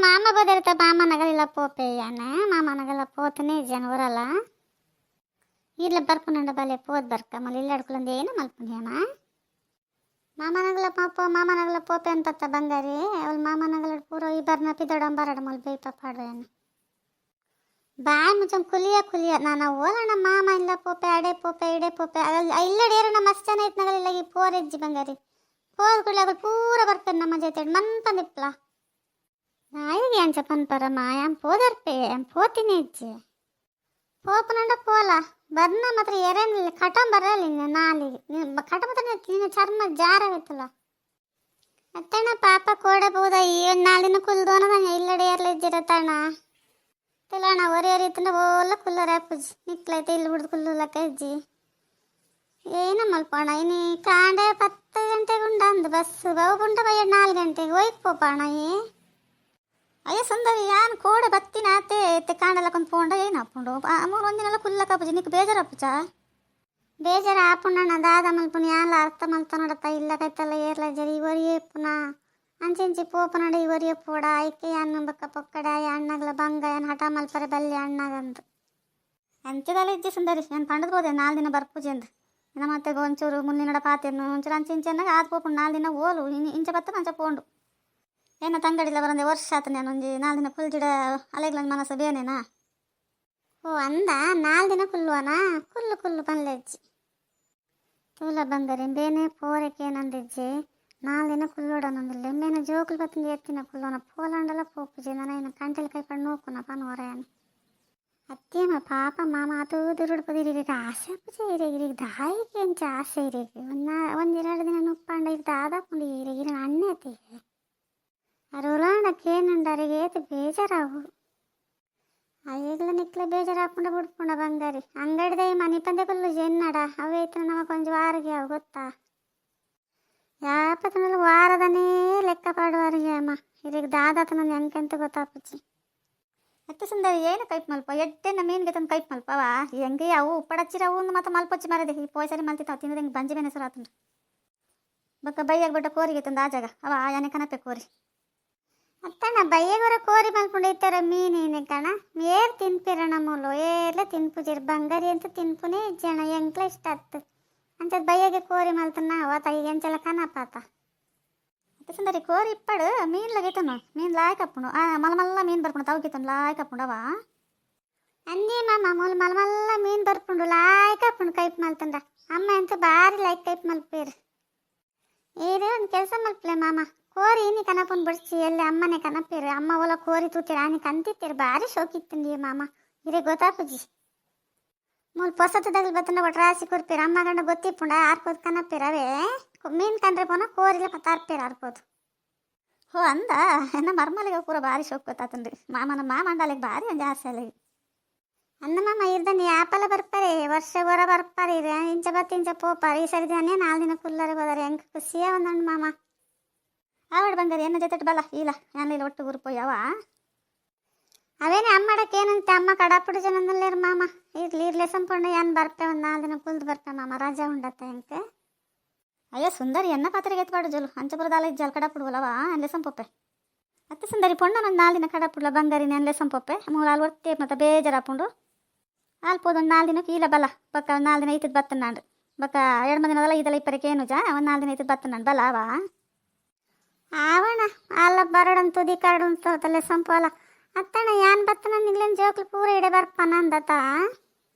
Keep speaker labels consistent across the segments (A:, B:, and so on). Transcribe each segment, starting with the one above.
A: మామ బెదిరితే మామ నగలిలా పోపేయనే మామ నగల పోతనే ಜನವರಲ್ಲ ಇಲ್ಲ ಬರ್ಪುನಂಡ ಬಲೆ ಪೋದ್ ಬರ್ಕ ಮಲ್ಲಿ ಇಲ್ಲ ಅಡ್ಕೊಳ್ಳಂದು ಏನು ಮಲ್ಪುಣ್ಯನ ಮಾಮ ನಗಲ ಪೋಪೆ ಅಂತ ಬಂಗಾರಿ ಅವಳು ಮಾಮ ನಗಲ ಪೂರ ಇಬ್ಬರನ್ನ ಪಿದಡಂಬರಡ ಮಲ್ ಬೇಯ್ಪ ಪಾಡ್ರೇನ ಬಾಯ್ ಮುಚ್ಚಂ ಕುಲಿಯ ನಾನು ಓಲಣ್ಣ ಮಾಮ ಇಲ್ಲ ಪೋಪೆ ಅಡೆ ಪೋಪೆ ಇಡೆ ಪೋಪೆ ಇಲ್ಲಡೇರಣ್ಣ ಮಸ್ತ್ ಜನ ಐತ್ ನಗಲಿಲ್ಲ ಈ ಪೋರ್ ಎಜ್ಜಿ ಬಂಗಾರಿ ಪೋದ್ ಕುಳ್ಳಿ ಅವಳು ಪೂರ ಬರ್ಪೇನೆ ನಮ್ಮ ಜೊತೆ ಮನ್ಪ ನಿಪ್ಲ ನಾಯಿಗೆ ಅಂಚ ಪನ್ಪರಮ್ಮ ಯಾಂ ಪೋದರ್ಪೆ ಯಾಂ ಪೋತಿನಿ ಎಜ್ಜಿ ಪೋಪನಂಡ ಪೋಲ ಬರ್ನ ಮಾತ್ರ ಎರೇನಿಲ್ಲ ಕಟಂ ಬರಲಿ ನಾಲಿಗೆ ಕಟ ಮಾತ್ರ ನಿನ್ನ ಚರ್ಮ ಜಾರಾಗೈತಲ್ಲ ಅತ್ತಣ್ಣ ಪಾಪ ಕೋಡಬಹುದ ಈ ಒಂದು ನಾಳಿನ ಕುಲ್ದೋನ ಇಲ್ಲಡೆ ಇರ್ಲಿಜ್ಜಿರತ್ತಣ್ಣ ತಿಲ್ಲಣ್ಣ ಒರಿಯರಿತಂಡ ಓಲ್ಲ ಕುಲ್ಲರ ಪೂಜಿ ನಿಕ್ಲೈತೆ ಇಲ್ಲಿ ಬಿಡ್ದು ಕುಲ್ಲುಲಕ್ಕ ಅಜ್ಜಿ ಏನು ಮಲ್ಪೋಣ ಇನಿ ಕಾಂಡೆ 10 ಗಂಟೆಗೆ ಉಂಡ ಅಂದು ಬಸ್ ಬೌಗುಂಡ ಬಯ್ಯ 4 ಗಂಟೆಗೆ ಹೋಯ್ತು ಪೋಪಣ ಅಯ್ಯ ಸುಂದರಿ ಯಾನ್ ಕೋಡೆ ಬತ್ತಿನ ಆತೆ ಕಾಂಡಲಕ್ಕೊಂದು ಪೋಂಡ ಏನು ಹಾಕೊಂಡು ಮೂರು ಒಂದಿನೆಲ್ಲ ಕುಲ್ಲಕ್ಕ ಪೂಜಿ ನಿಕ್ ಬೇಜಾರಪ್ಪುಚ ಬೇಜಾರ ಆಪುಣ್ಣ ದಾದ ಮಲ್ಪುಣ ಯಾನ್ಲ ಅರ್ಥ ಮಲ್ತ ನೋಡತ್ತ ಇಲ್ಲ ಕೈತಲ್ಲ ಏರ್ಲ ಜರಿ ಇವರಿಯೇ ಪುನಃ ಅಂಚೆಂಚಿ ಪೋಪನಡ ಇವರಿಯ ಪೋಡ ಐಕೆ ಅನ್ನ ಬಕ್ಕ ಪೊಕ್ಕಡ ಅಣ್ಣಗ್ಲ ಬಂಗ ಏನು ಹಠ ಮಲ್ಪರೆ ಬಲ್ಲೆ ಅಣ್ಣಗಂದು ಅಂಚೆದಲ್ಲ ಇಜ್ಜಿ ಸುಂದರಿ ಏನು ಪಂಡದ್ಬೋದೆ 4 ದಿನ ಬರ್ಪೂಜೆ ಅಂದು ಇನ್ನು ಮತ್ತೆ ಒಂಚೂರು ಮುನ್ನಿನಡ ಪಾತೆಯನ್ನು ಒಂಚೂರು ಅಂಚೆಂಚೆನ್ನಾಗ ಆದ ಪೋಪುಂಡು 4 ದಿನ ಓಲು ಇಂಚೆ ಬತ್ತ ಅಂಚೆ ಪೋಂಡು ಏನೋ ತಂಗಡಿಲ್ಲ ಬರಂದೆ ವರ್ಷ ಆತ ನಾನು ಒಂಜಿ 4 ದಿನ ಫುಲ್ ಜಿಡ ಅಲೆಗ್ಲಂದು ಮನಸ್ಸು ಬೇನೇನಾ ಓ ಅಂದ 4 ದಿನ ಕುಲ್ಲುವನಾ ಕುಲ್ಲು ಬಂದೆಜ್ಜಿ ತೂಲ ಬಂಗಾರಿ ಬೇನೆ ಪೋರಕ್ಕೆ ಏನಂದಿಜ್ಜಿ 4 ದಿನ ಕುಲ್ಲೋಡನೊಂದಿಲ್ಲ ಎಮ್ಮೆನ ಜೋಕುಲು ಬತ್ತಂದು ಎತ್ತಿನ ಕುಲ್ಲೋನ ಪೋಲಾಂಡಲ ಪೋಪುಜಿ ನಾನು ಕಂಟೆಲ್ ಕೈಪಂಡು ನೋಕುನ ಪನೋರೆಯನ್ನು ಅತ್ತೇಮ ಪಾಪ ಮಾಮ ಅದು ದುರುಡ್ಪದಿರಿಗೆ ಆಸೆ ಪೂಜೆ ಇರಿಗೆ ದಾಯಿಗೆ ಅಂಚ ಆಸೆ ಇರಿಗೆ 1-2 ದಿನ ನುಪ್ಪಂಡ ಇದು ದಾದಾಪುಂಡು ಇರಿಗೆ ಅಣ್ಣೆ ಅತ್ತಿಗೆ ಅರುಲಾಂಡಕ್ಕೆ ಏನುಂಡರಿಗೆ ಏತು ಬೇಜಾರಾವು ಅಯ್ಯಗ್ಲ ನಿಕ್ಲ ಬೇಜಾರಾಪುಂಡ ಬಿಡ್ಪುಂಡ ಬಂಗಾರಿ ಅಂಗಡಿದ ಮನಿ ಪಂದೆ ಕುಲ್ಲು ಜೆನ್ನಡ ಅವೇ ಇತ್ತು ನಮಗೆ ಒಂದು ವಾರಿಗೆ ಅವು ಗೊತ್ತಾ ಯಾಪತ್ತನಲ್ಲಿ ವಾರದನೇ ಲೆಕ್ಕ ಪಾಡುವಾರಿಗೆ ಅಮ್ಮ ಇರಿಗೆ ದಾದಾತ ನನ್ನ ಹೆಂಗೆಂತ ಗೊತ್ತಾಪುಚ್ಚಿ ಅತ್ತ ಸುಂದರಿ ಏನು ಕೈಪ್ ಮಲ್ಪ ಎಡ್ಡೆನ್ನ ಮೀನಿಗೆ ತಂದು ಕೈಪ್ ಮಲ್ಪವ ಹೆಂಗೆ ಅವು ಉಪ್ಪಡಚ್ಚಿರವು ಮತ್ತೆ ಮಲ್ಪಚ್ಚಿ ಮರದೆ ಈ ಪೋಯ್ಸರಿ ಮಲ್ತಿತ್ತು ತಿಂದ್ರೆ ಹೆಂಗೆ ಬಂಜಿ ಬೆನೆಸರು ಆತಂಡು ಬಕ್ಕ ಬೈಯಾಗ ಬಡ್ಡ ಕೋರಿಗೆ ತಂದು ಆಜಾಗ ಅವ ಯಾನೆ ಕನಪೆ ಕೋರಿ ಅತ್ತಣ್ಣ ಬಯ್ಯಗೊರ ಕೋರಿ ಮಲ್ಪುಂಡು ಇತ್ತರ ಮೀನೇನೆ ಕಣ ಏರ್ ತಿನ್ಪಿರಣ ಮೂಲು ಏರ್ಲೆ ತಿನ್ಪುಜಿರ್ ಬಂಗಾರಿ ಅಂತ ತಿನ್ಪುನೇ ಜನ ಎಂಕ್ಲ ಇಷ್ಟ ಆತ್ತು ಅಂಚದ ಬಯ್ಯಗೆ ಕೋರಿ ಮಲ್ತನ ಅವತ್ತ ಈಗ ಎಂಚಲ ಕನಪಾತ ಅತ್ತ ಸುಂದರಿ ಕೋರಿ ಇಪ್ಪಡು ಮೀನ್ ಲಗೈತನು ಮೀನ್ ಲಾಯ್ಕಪ್ಪುಂಡು ಮಲಮಲ್ಲ ಮೀನ್ ಬರ್ಪುಂಡು ತವಕಿತನು ಲಾಯ್ಕಪ್ಪುಂಡು ಅವ ಅಂದೇ ಮಾಮ ಮೂಲು ಮಲಮಲ್ಲ ಮೀನ್ ಬರ್ಪುಂಡು ಲಾಯ್ಕಪ್ಪುಂಡು ಕೈಪ್ ಮಲ್ತಂಡ ಅಮ್ಮ ಎಂತ ಬಾರಿ ಲೈಕ್ ಕೈಪ್ ಮಲ್ಪೇರು ಏನೇ ಒಂದು ಕೆಲಸ ಮಲ್ಪಲೆ ಮಾಮ ಕೋರಿ ನೀ ಕನಪನ್ ಬಿಡ್ಸಿ ಎಲ್ಲಿ ಅಮ್ಮನೆ ಕನಪೇರು ಅಮ್ಮ ಒಲ ಕೋರಿ ತೂತೀರ ಆನಿ ಕಂತಿತ್ತೀರು ಭಾರಿ ಶೋಕಿತ್ತಂಡಿ ಮಾಮ ಇರೇ ಗೊತ್ತಾಪುಜಿ ಮೂಲ್ ಪೊಸತ್ತದಾಗಲಿ ಬತ್ತಂಡ ಒಟ್ಟು ರಾಸಿ ಕೊರ್ಪೇರು ಅಮ್ಮ ಗಂಡ ಗೊತ್ತಿಪ್ಪುಂಡ ಆರ್ಕೋದು ಕನಪೇರು ಅವೇ ಮೀನು ಕಂಡ್ರೆ ಪೋನ ಕೋರಿಲ್ಲ ಮತ್ತೆ ಆರ್ಪೇರು ಆರ್ಕೋದು ಹೋ ಅಂದ ಎನ್ನ ಮರ್ಮಲಿಗೆ ಪೂರ ಭಾರಿ ಶೋಕ್ ಗೊತ್ತಾತಂದ್ರಿ ಮಾಮ ಅಂಡಲಿಗೆ ಭಾರಿ ಒಂದು ಆಸೆ ಅಲ್ಲಿಗೆ ಅನ್ನ ಮಾಮ ಇರ್ದನಿ ಆಪಲ ಬರ್ಪಾರೆ ವರ್ಷ ಹೊರ ಬರ್ಪಾರಿ ಇಂಚ ಬತ್ತಿಂಚ ಪೋಪಾರಿ ಈ ಸರಿ ದಿನೇ 4 ದಿನ ಕುಲ್ಲರೆ ಹೋದಾರೆ ಹೆಂಗೆ ಖುಷಿಯ ಒಂದಂಡು ಮಾಮ ಆವಡ್ ಬಂಗಾರಿ ಎನ್ನ ಜೊತೆ ಬಲ್ಲ ಇಲ್ಲ ಏನಿಲ್ಲ ಒಟ್ಟು ಗುರುಪೋಯವ ಅವೇನೇ ಅಮ್ಮಡಕ್ಕೆ ಏನಂತೆ ಅಮ್ಮ ಕಡಾಪುಡು ಜನದಲ್ಲೇರು ಮಾಮ ಇರ್ಲೆ ಸಂಪೂರ್ಣ ಏನು ಬರ್ಪೆ ಒಂದು 4 ದಿನ ಕುಲ್ದು ಬರ್ಪೆ ಮಾಮ ರಜಾ ಉಂಡತ್ತೆ ಹೆಂಗೆ ಅಯ್ಯೋ ಸುಂದರಿ ಎನ್ನ ಪಾತ್ರೆಗೆ ಎತ್ಪಾಡು ಜೋಲು ಅಂಚಪುರದಾಲ ಇಜ್ಜಲ್ ಕಡಾಪುಡುವಲ್ಲವ ಎನ್ಲೆ ಸಂಪೊಪ್ಪೆ ಅತ್ತೆ ಸುಂದರಿ ಪೊಣ್ಣನೊಂದು 4 ದಿನ ಕಡಾಪುಡ್ಲ ಬಂಗಾರಿನ ಎನ್ಲೆ ಸಂಪೊಪ್ಪೆ ಮೂಲ ಅಲ್ಲಿ ಒಟ್ಟೆ ಮತ್ತೆ ಬೇಜಾರಾಪುಂಡು ಆಲ್ಪೋದು ಒಂದು 4 ದಿನಕ್ಕೆ ಇಲ್ಲ ಬಲ್ಲ ಬಕ್ಕ 4 ದಿನ ಐತದ ಬತ್ತ ನಾನು ಬಕ್ಕ 2 ದಿನದಲ್ಲ ಇದೆಲ್ಲ ಇಪ್ಪರಕ್ಕೆ ಏನು ಜಾ ಒಂದು 4 ದಿನ ಐತದ ಬತ್ತ ನಾನು ಬಲ್ಲ ಅವ ಆವಣ ಅಲ್ಲ ಬರಡನ್ ತುದಿ ಕರಡು ಅಂತಲ್ಲ ಸಂಪೋಲ ಅತ್ತಣ್ಣ ಯಾನ್ ಬತ್ತನ ನಿಗ್ಲೇನು ಜೋಕ್ಲು ಪೂರ ಇಡೆ ಬರ್ಪನ ಅಂದತ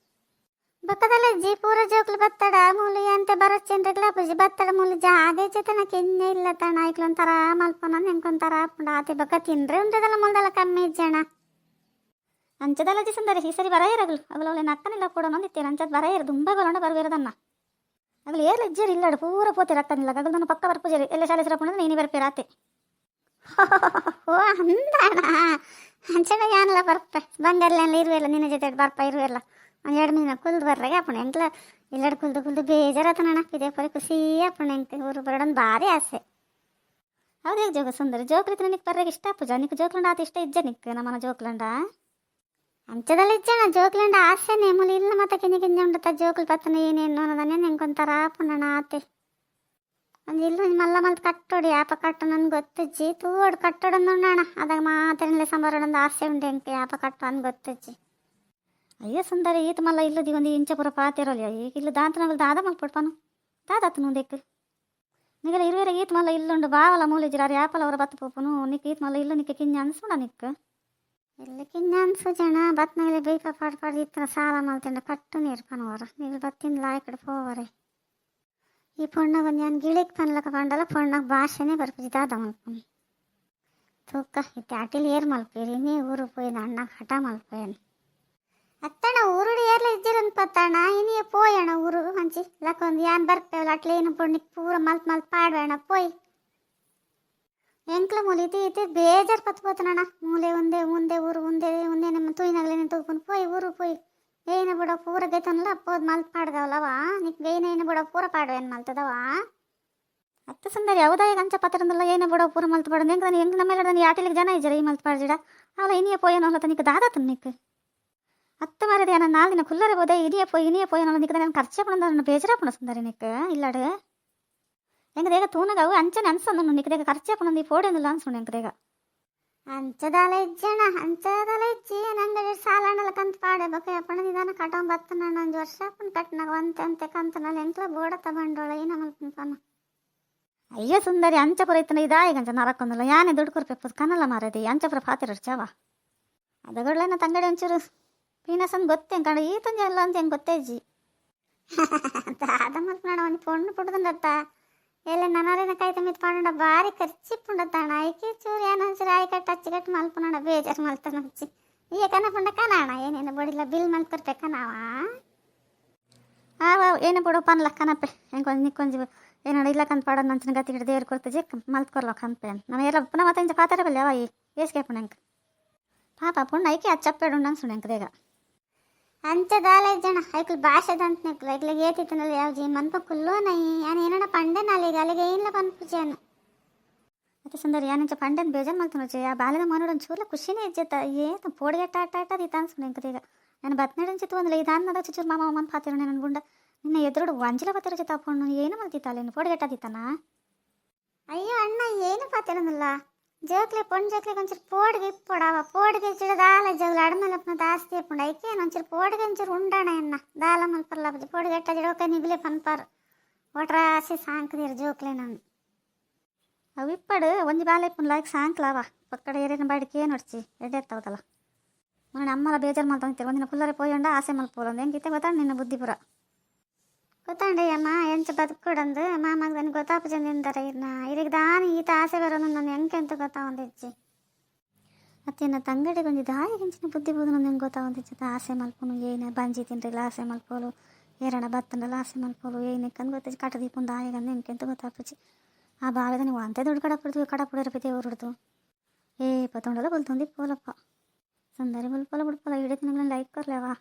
A: ಬಕ್ಕದಲ್ಲ ಜಿ ಪೂರ ಜೋಕ್ಲು ಬತ್ತಡ ಮೂಲು ಎಂತ ಬರಚ್ಚೇನ್ರಿಗ್ಲ ಪೂಜಿ ಬತ್ತಡ ಮೂಲು ಜಾಗೆ ಜತನ ಕೆನ್ನೆ ಇಲ್ಲ ತಣ ಐಕ್ಲೊಂಥರ ಮಲ್ಪನ ನೆನ್ಕೊಂತಾರ ಪುಂಡ ಆತಿ ಬಕ್ಕ ತಿನ್ರೆ ಉಂಟದಲ್ಲ ಮುಲ್ದಲ್ಲ ಕಮ್ಮಿ ಜನ ಅಂಚದಲ್ಲ ಜಿ ಸುಂದರಿ ಈ ಸರಿ ಬರ ಇರಗಲು ಅಗಲ ನಕ್ಕನಿಲ್ಲ ಕೂಡ ನೊಂದಿತ್ತೇನೆ ಅಂಚದ್ ಬರ ಇರು ತುಂಬ ಗೊಲೊಂಡ ಬರ್ಬೇರದನ್ನ ಅಗಲು ಏರ್ಲ ಇಜ್ಜೇರಿ ಇಲ್ಲಡು ಪೂರ ಪೋತಿ ರಕ್ಕನಿಲ್ಲ ಅಗಲು ನನ್ನ ಪಕ್ಕ ಬರ್ಪುಜರಿ ಎಲ್ಲ ಶಾಲೆ ಸಿರಪುಂಡ ನೀನು ಬರ್ಪೇರಾತೆ ಓ ಅಂದಣ ಅಂಚೆನ ಯಾನಲ್ಲ ಬರ್ಪ ಬಂಗಾರಲ್ಲ ಇರುವೆಲ್ಲ ನಿನ್ನ ಜೊತೆ ಬರ್ಪ ಇರುವೆಲ್ಲ ಒಂದು 2 ದಿನ ಕುಲ್ದು ಬರ್ರಾಗ ಅಪ್ಪಣ ಎಂಕ್ಲ ಇಲ್ಲಡು ಕುಲ್ದು ಬೇಜಾರತನಣ ಇದೇ ಪರಿ ಖುಷಿ ಅಪ್ಪಣ ಎಂಕ್ ಊರು ಬರೋಣ ಭಾರಿ ಆಸೆ ಹೌದು ಹೇಗೆ ಜೋಗ ಸುಂದರಿ ಜೋಕ್ಲಿತ್ರ ನಿಕ್ ಬರ್ರಾಗ ಇಷ್ಟ ಪೂಜಾ ನಿಕ್ ಜೋಕ್ಲಂಡ ಆತ ಇಷ್ಟ ಇಜ್ಜ ನಿಕ್ ನಮ್ಮನ ಜೋಕ್ಲಂಡ ಅಂಚದಲ್ಲಿ ಇಜ್ಜಣ ಜೋಕ್ಲಂಡ ಆಸೆನೇ ಮೂಲಿ ಇಲ್ಲ ಮತ್ತೆ ಕಿಂದಿ ಉಂಡತ್ತ ಜೋಕ್ಲು ಪತ್ತನ ಏನೇನು ಅನ್ನೋದನ್ನೇ ನೆನ್ಕೊಂತಾರ ಪುಣ್ಣ ಆತೆ ಒಂದು ಇಲ್ಲು ಮಲ್ಲ ಮಲ್ತ್ ಕಟ್ಟೋಡಿ ಯಾಪ ಕಟ್ಟು ನನ್ಗೆ ಗೊತ್ತಜ್ಜಿ ತೂಡು ಕಟ್ಟೋಡು ನೋಡೋಣ ಅದಾಗ ಮಾತ್ರ ಸಂಬಾರೊಂದು ಆಸೆ ಉಂಟು ಎಂಕೆ ಯಾಪ ಕಟ್ಟು ಅನ್ ಗೊತ್ತಜ್ಜಿ. ಅಯ್ಯೋ ಸುಂದರಿ ಈತ ಮಲ್ಲ ಇಲ್ಲದಿ ಒಂದು ಇಂಚ ಪೂರ ಪಾತಿರೋಲ್ಲ ಈಗ ಇಲ್ಲ ದಾಂತನಗಳು ದಾದ ಮಲ್ಪಡ್ಪಾನು ದಾದಾತು ನೋದೆಕ್ ನಿಗಲ ಇರುವೆರ ಈತ ಮಲ್ಲ ಇಲ್ಲುಂಡು ಬಾವಲ ಮೂಲಿಜಿರಾರು ಯಾಪಲ ಅವರ ಬತ್ತು ಪೋಪನು ನಿಕ್ ಈತ ಮಲ್ಲ ಇಲ್ಲ ನಿಕ್ಕೆ ಕಿಂಜ ಅನ್ಸೋಣ ನಿಕ್ ಇಲ್ಲ ಕಿಂಜ ಅನ್ಸು ಜನ ಬತ್ನಗಲೆ ಬೈಪ ಪಾಡ್ಪಾಡು ಇತ್ತ ಸಾಲ ಮಲ್ತಿಂಡ ಕಟ್ಟು ನೀರ್ಪನವರ ನೀವು ಬತ್ತಿನ ಲಾಯ್ಕಡೆ ಪೋವರೆ ಈ ಪೊಣ್ಣಗ ನಾನು ಗಿಳಿಕ್ ಪನ್ಲಕ ಪಂಡಲ ಪೊಣ್ಣಗ ಭಾಷೆನೇ ಬರ್ಪುಜಿ ದಾದ ಮಲ್ಪನು ತೂಕ ಇತ್ತೆ ಅಟಿಲಿ ಏರ್ ಮಲ್ಪೇರಿ ನೀ ಊರು ಪೋಯಿನ ಅಣ್ಣ ಹಠ ಮಲ್ಪೇನು ಅತ್ತಣ ಊರುಡು ಏರ್ಲ ಇಜ್ಜಿರನ್ ಪತ್ತಣ್ಣ ಇನಿಯ ಪೋಯಣ ಊರು ಹಂಚಿ ಲಕ್ಕೊಂದು ಯಾನ್ ಬರ್ಪೇವಲ್ಲ ಅಟ್ಲೇನು ಪೊಣ್ಣಿಕ್ ಪೂರ ಮಲ್ತ್ ಮಲ್ತ್ ಪಾಡ್ಬೇಣ ಪೋಯ್ ಎಂಕ್ಲ ಮೂಲಿ ಇತಿ ಬೇಜಾರು ಪತ್ತು ಪೋತನಣ್ಣ ಮೂಲೆ ಒಂದೇ ಮುಂದೆ ಊರು ಮುಂದೆ ಒಂದೇ ನಮ್ಮ ತೂಯಿನಾಗಲೇನೆ ತೂಕೊಂಡು ಪೋಯ್ ಊರು ಪೋಯ್ ಏನ ಬಿಡೋ ಪೂರ ಗೈತನಲ್ಲ ಅಪ್ಪೋದು ಮಲ್ತ್ ಪಾಡ್ದವಲ್ಲವ ನಿಕ್ ಏನೇನು ಬಿಡೋ ಪೂರ ಪಾಡ್ವೇನು ಮಲ್ತದವ ಅತ್ತ ಸುಂದರಿ ಯಾವುದಾ ಈಗ ಅಂಚ ಪತ್ರದಲ್ಲ ಏನ ಬಿಡೋ ಪೂರ ಮಲ್ತ್ ಪಾಡ ಹೆಂಗ್ ನಮ್ಮೆಲ್ಲ ಆಟಿಲಿಗೆ ಜನ ಇಜ್ಜರ ಈ ಮಲ್ತ್ ಪಾಡ್ಜಿಡ ಅವಳ ಇನಿಯ ಪೋಯನೋ ಅಲ್ಲ ತನಿಕ ದಾದಾತನ್ ನಿಕ್ ಅತ್ತ ಮರದೆ ನಾನು 4 ದಿನ ಕುಲ್ಲರೆ ಹೋದೆ ಇನಿಯ ಪೋಯ್ ನಾನು ನಿಕ್ಕ ನಾನು ಖರ್ಚೆ ಪಣ ನನ್ನ ಬೇಜಾರ ಪಣ ಸುಂದರಿ ನಿಕ್ ಇಲ್ಲಾಡು ಎಂಗದೇಗ ತೂನಗವು ಅಂಚನೆ ಅನ್ಸಂದು ನಿಕ್ಕದೇಗ ಖರ್ಚೆ ಪಣಂದು ಪೋಡಿಯೊಂದಿಲ್ಲ ಅನ್ಸೋಣ ಎಂಕದೇಗ ಅಂಚದಾಲ ಇಜ್ಜಣ ಅಂಚದಾಲ ಇಜ್ಜಿ ನಂಗೆ ಸಾಲ ಅಂಡಲ ಕಂತು ಪಾಡೆ ಬಕ್ಕೆ ಅಪ್ಪಣ ನಿಧಾನ ಕಟ್ಟೊಂಬತ್ತನ 1 ವರ್ಷ ಅಪ್ಪನ ಕಟ್ಟನಾಗ ಅಂತೆ ಕಂತನಲ್ಲಿ ಎಂಕ್ಲ ಬೋಡ ತಗೊಂಡೋಳ ಏನ ಮಲ್ಪನ ಅಯ್ಯೋ ಸುಂದರಿ ಅಂಚಪುರ ಇತ್ತನ ಇದಾಯಿಗಂಚ ನರಕೊಂದಲ್ಲ ಯಾನೇ ದುಡ್ಡು ಕೊರ್ಪೆಪ್ಪದು ಕನಲ್ಲ ಮಾರದಿ ಅಂಚಪುರ ಪಾತಿರ ಚಾವ ಅದಗಳ್ಲೇನ ತಂಗಡಿ ಒಂಚೂರು ಪೀನಸನ್ ಗೊತ್ತೇನು ಕಂಡ ಈ ತಂಜೆ ಎಲ್ಲ ಅಂತ ಹೆಂಗೆ ಗೊತ್ತೇ ಅಜ್ಜಿ ದಾದ ಮಲ್ಪನಾಡ ಒಂದು ಪೊಣ್ಣು ಪುಡ್ದಂಡತ್ತ ಎಲ್ಲ ನನ್ನರೇನ ಕೈ ತಮ್ಮಿದ್ ಪಂಡ ಭಾರಿ ಖರ್ಚಿ ಪುಂಡತ್ತಣ್ಣ ಐಕಿ ಚೂರು ಏನಂಚೂರು ಆಯ್ ಕಟ್ಟು ಹಚ್ಚಿ ಕಟ್ಟು ಮಲ್ಪನಾಡ ಬೇಜಾರು ಮಲ್ತಾನ ಹಚ್ಚಿ ಈಗ ಕನ ಪುಂಡ ಕನಾಣ ಏನೇನು ಬಡಿಲ್ಲ ಬಿಲ್ ಮಲ್ಕೊರ್ಬೇಕ ನಾವ ಏನು ಬಿಡು ಪನ್ಲ ಕನಪೆ ಹೆಂಗೊಂದು ನಿಕ್ಕೊಂಜಿ ಏನಾಡ ಇಲ್ಲ ಕಂತ ಪಾಡೋದು ನಂಚಿನ ಗತಿ ಹಿಡಿದು ದೇವ್ರು ಕೊಡ್ತಜಿ ಮಲ್ತ್ಕೊರ್ಲ ಕಂಪೆ ನಮ್ಮ ಎಲ್ಲ ಪುನಃ ಮತ್ತೆ ಇಂಚ ಪಾತಾರ ಬಲ್ಲಿ ಅವ ಏಸ್ಕೆ ಪುಣಂಕ ಪಾಪ ಪುಣ್ಣ ಐಕಿ ಅದು ಚಪ್ಪೇಡು ಉಂಡಂಗೆ ಸುಣ್ಯಂಕದೇಗ ಅಂಚದಾಲ ಜನ ಐಕ್ಲು ಭಾಷೆದಂತ ನೆಕ್ಲು ಐಕ್ಲಿಗೆ ಏತಿತ್ತನಲ್ಲ ಯಾವ ಜೀ ಮನ್ಪ ಕುಲ್ಲೋ ನೈ ಯಾನು ಏನಣ್ಣ ಪಂಡೆ ನಾಲಿಗೆ ಅಲ್ಲಿಗೆ ಏನಿಲ್ಲ ಪನ್ಪುಜೇನು ಮತ್ತೆ ಸುಂದರಿ ಯಾನಿಂಚ ಪಂಡೆನ್ ಬೇಜಾರು ಮಲ್ತಾನೋಚೆ ಆ ಬಾಲ್ಯದ ಮನೋಡೊಂದು ಚೂರ್ಲ ಖುಷಿನೇ ಇಜ್ಜತ್ತ ಏನು ಪೋಡಿಗೆ ಟಾಟಾಟದ ಇತ್ತ ಅನ್ಸುಣ್ಯಂಕದೇಗ ನಾನು ಬತ್ನೇಡಂಚಿತ್ತು ಅಂದ್ರೆ ಇದು ಅನ್ನದ ಚುಚ್ಚೂರು ಮಾಮ ಮನ್ ಪಾತಿರೋ ನನ್ನ ಗುಂಡ ನಿನ್ನ ಎದುರುಡು ಅಂಜಿಲ ಬತ್ತಿರ ಚಿತ್ತ ಪೊಣ್ಣು ಏನು ಮಲ್ತಿತ್ತಲ್ಲ ಇನ್ನು ಪೋಡಿಗೆಟ್ಟದಿತ್ತಾನ ಅಯ್ಯೋ ಅಣ್ಣ ಏನು ಪಾತಿರೋದಿಲ್ಲ ಜೋಕ್ಲೆ ಪೊಣ್ಣು ಜೋಕ್ಲೆ ಒಂಚೂರು ಪೋಡಿಗೆ ಇಪ್ಪೊಡವ ಪೋಡಿಗೆ ಚಿಡದಾಲ ಜೋಗ್ಲ ಅಡಮೇಲಪ್ಪನ ಜಾಸ್ತಿ ಇಪ್ಪುಂಡ ಐಕೇನು ಒಂಚೂರು ಪೋಡಿಗೆ ಒಂಚೂರು ಉಂಡಣ ಎನ್ನ ದಾಲ ಮಲ್ಪರ್ಲ ಬಜ್ಜಿ ಪೋಡಿಗೆ ಎಟ್ಟ ಜಿಡೋಕೆ ನಿಬ್ಲೆ ಪನ್ಪಾರು ಒಟ್ರಾಸಿ ಸಾಂಕ್ದಿರು ಜೋಕ್ಲೆ ನಾನು ಅವು ಇಪ್ಪಡು ಒಂಜಿ ಬಾಲ ಇಪ್ಪುನ್ ಲಾಯ್ಕ್ ಸಾಂಕ್ಲವ ಪಕ್ಕಡ ಏರೇನ ಬಾಡಿಕೆ ನೋಡ್ಚಿ ಎಡ್ಡೆತ್ತವದಲ್ಲ ಮೊನ್ನೆ ಅಮ್ಮಲ ಬೇಜಾರು ಮಲ್ತಂತೀರಿ ಒಂದಿನ ಕುಲ್ಲರೆ ಪೋಯೊಂಡ ಆಸೆ ಮಲ್ಪೋಲಂದು ಹೆಂಗಿತ್ತೆ ಗೊತ್ತಾಂಡ ನಿನ್ನ ಬುದ್ಧಿಪುರ ಗೊತ್ತಾಂಡೆ ಅಮ್ಮ ಎಂಚ ಬದುಕೊಡಂದು ಮಾಮಾಗ ನನಗೆ ಗೊತ್ತಾಪಜಂದಿಂದರ ಇರ್ನ ಇರಿಗೆ ದಾನಿ ಈತ ಆಸೆ ಬರೋನು ನಾನು ಹೆಂಗೆ ಅಂತ ಗೊತ್ತಾವಂದಿಜ್ಜಿ ಮತ್ತೇನ ತಂಗಡಿಗೆ ಒಂದು ದಾಯಿ ಹೆಂಚಿನ ಬುದ್ಧಿ ಬೋದು ನಾನು ಹೆಂಗೆ ಗೊತ್ತಾವಂದಿಜ್ಜದ ಆಸೆ ಮಲ್ಪನು ಏನು ಬಂಜಿ ತಿನ್ರಿಲ್ಲ ಆಸೆ ಮಲ್ಪೋಲು ಏರಣ ಬತ್ತಂಡಲ್ಲ ಆಸೆ ಮಲ್ಪೋಲು ಏನಕ್ಕಂದು ಗೊತ್ತಜ್ಜಿ ಕಟ ದೀಪುಂಡು ದಾಯಿಗಂದು ಹೆಂಗೆ ಅಂತ ಗೊತ್ತಾಪಜ್ಜಿ ಆ ಬಾವಿದ ನೀವು ಅಂತೆ ದುಡ್ಡು ಕಡಪುಡಿರ್ಪೈತೆ ಹೊರಡ್ದು ಏ ಪತ್ತೊಂಡಲ್ಲ ಬಲ್ತೊಂದಿ ಪೋಲಪ್ಪ ಸುಂದರಿ ಬಲ್ಪಲ್ಲ ಬಿಡ್ಪಲ್ಲ ಹಿಡಿದು ನಂಗೆ ಲೈಕ್ ಕೊರ್ಲೇವಾ